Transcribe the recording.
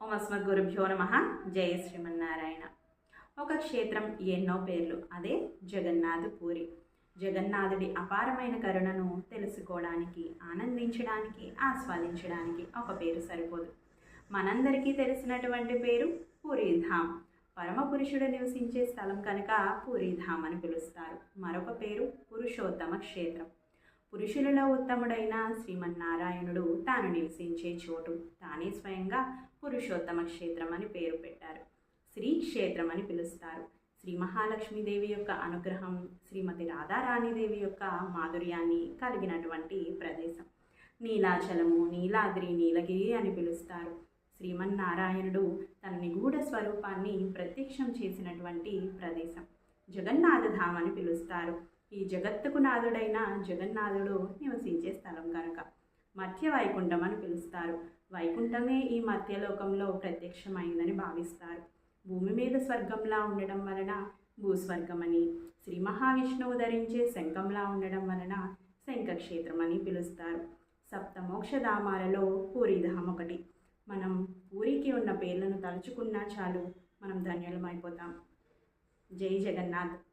అస్మద్గురుభ్యో నమః. జయ శ్రీమన్నారాయణ. ఒక క్షేత్రం ఎన్నో పేర్లు, అదే జగన్నాథపురి. జగన్నాథుడి అపారమైన కరుణను తెలుసుకోవడానికి, ఆనందించడానికి, ఆస్వాదించడానికి ఒక పేరు సరిపోదు. మనందరికీ తెలిసినటువంటి పేరు పూరీధామ్. పరమపురుషుడు నివసించే స్థలం కనుక పూరీధామ్ అని పిలుస్తారు. మరొక పేరు పురుషోత్తమ క్షేత్రం. పురుషులలో ఉత్తముడైన శ్రీమన్నారాయణుడు తాను నివసించే చోటు, తానే స్వయంగా పురుషోత్తమ క్షేత్రం అని పేరు పెట్టారు. శ్రీ క్షేత్రం అని పిలుస్తారు. శ్రీ మహాలక్ష్మీదేవి యొక్క అనుగ్రహం, శ్రీమతి రాధారాణీదేవి యొక్క మాధుర్యాన్ని కలిగినటువంటి ప్రదేశం. నీలాచలము, నీలాద్రి, నీలగిరి అని పిలుస్తారు. శ్రీమన్నారాయణుడు తన నిగూఢ స్వరూపాన్ని ప్రత్యక్షం చేసినటువంటి ప్రదేశం. జగన్నాథధామ్ అని పిలుస్తారు. ఈ జగత్తుకు నాథుడైన జగన్నాథుడు నివసించే స్థలం కనుక మధ్య వైకుంఠం అని పిలుస్తారు. వైకుంఠమే ఈ మధ్యలోకంలో ప్రత్యక్షమైందని భావిస్తారు. భూమి మీద స్వర్గంలా ఉండడం వలన భూస్వర్గం అని, శ్రీ మహావిష్ణువు ధరించే శంఖంలా ఉండడం వలన శంఖక్షేత్రం అని పిలుస్తారు. సప్తమోక్షధామాలలో పూరీధామ్ ఒకటి. మనం పూరికి ఉన్న పేర్లను తలుచుకున్నా చాలు, మనం ధన్యులమైపోతాం. జై జగన్నాథ్.